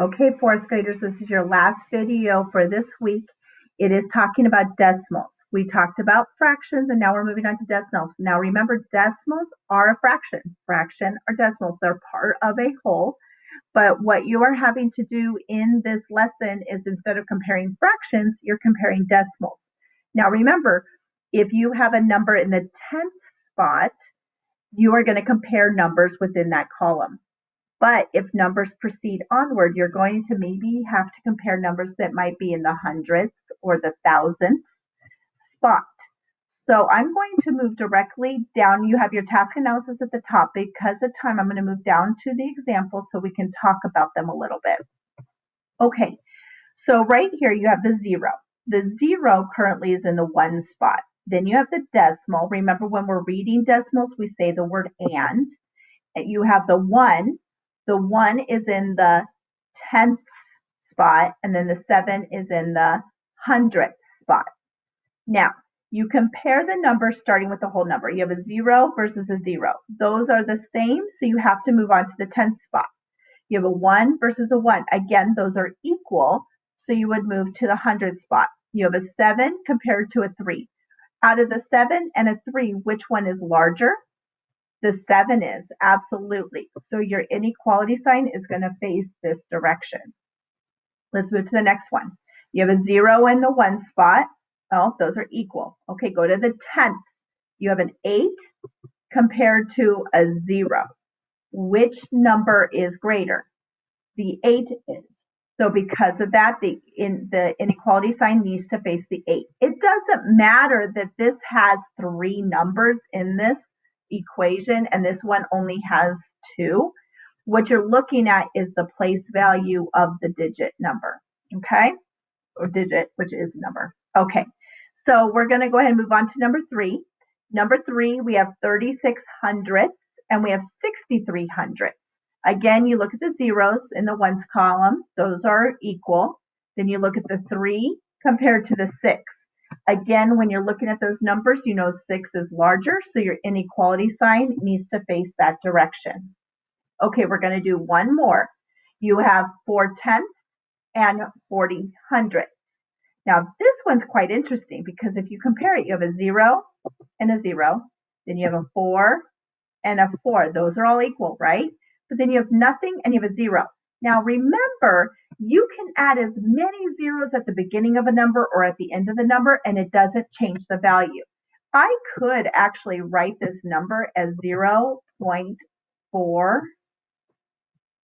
Okay, fourth graders, this is your last video for this week. It is talking about decimals. We talked about fractions and now we're moving on to decimals. Now remember, decimals are a fraction. Fraction are decimals. They're part of a whole. But what you are having to do in this lesson is instead of comparing fractions, you're comparing decimals. Now remember, if you have a number in the 10th spot, you are going to compare numbers within that column. But if numbers proceed onward, you're going to maybe have to compare numbers that might be in the hundredths or the thousandths spot. So I'm going to move directly down. You have your task analysis at the top. Because of time, I'm going to move down to the examples so we can talk about them a little bit. Okay, so right here you have the zero. The zero currently is in the one spot. Then you have the decimal. Remember, when we're reading decimals, we say the word and. You have the one. The 1 is in the 10th spot, and then the 7 is in the 100th spot. Now, you compare the numbers starting with the whole number. You have a 0 versus a 0. Those are the same, so you have to move on to the 10th spot. You have a 1 versus a 1. Again, those are equal, so you would move to the 100th spot. You have a 7 compared to a 3. Out of the 7 and a 3, which one is larger? The 7 is, absolutely. So your inequality sign is going to face this direction. Let's move to the next one. You have a 0 in the 1 spot. Oh, those are equal. Okay, go to the 10th. You have an 8 compared to a 0. Which number is greater? The 8 is. So because of that, the inequality sign needs to face the 8. It doesn't matter that this has 3 numbers in this equation and this one only has 2. What you're looking at is the place value of the digit number, okay? Or digit, which is number. Okay, so we're going to go ahead and move on to number 3. Number 3, we have 36 hundredths and we have 63 hundredths. Again, you look at the zeros in the ones column. Those are equal. Then you look at the 3 compared to the 6. Again, when you're looking at those numbers, you know 6 is larger, so your inequality sign needs to face that direction. Okay, we're going to do one more. You have 4 tenths and 40 hundredths. Now, this one's quite interesting because if you compare it, you have a 0 and a 0. Then you have a 4 and a 4. Those are all equal, right? But then you have nothing and you have a 0. Now remember, you can add as many zeros at the beginning of a number or at the end of the number and it doesn't change the value. I could actually write this number as 0.4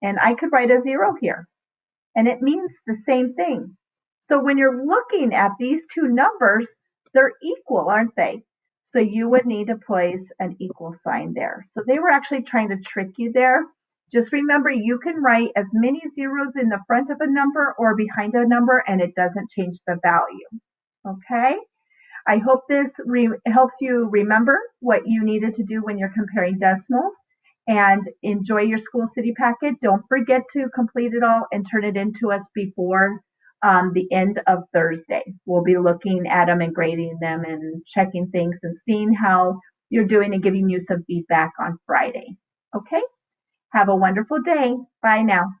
and I could write a 0 here and it means the same thing. So when you're looking at these two numbers, they're equal, aren't they? So you would need to place an equal sign there. So they were actually trying to trick you there. Just remember, you can write as many zeros in the front of a number or behind a number and it doesn't change the value. Okay? I hope this helps you remember what you needed to do when you're comparing decimals, and enjoy your school city packet. Don't forget to complete it all and turn it in to us before the end of Thursday. We'll be looking at them and grading them and checking things and seeing how you're doing and giving you some feedback on Friday. Okay? Have a wonderful day. Bye now.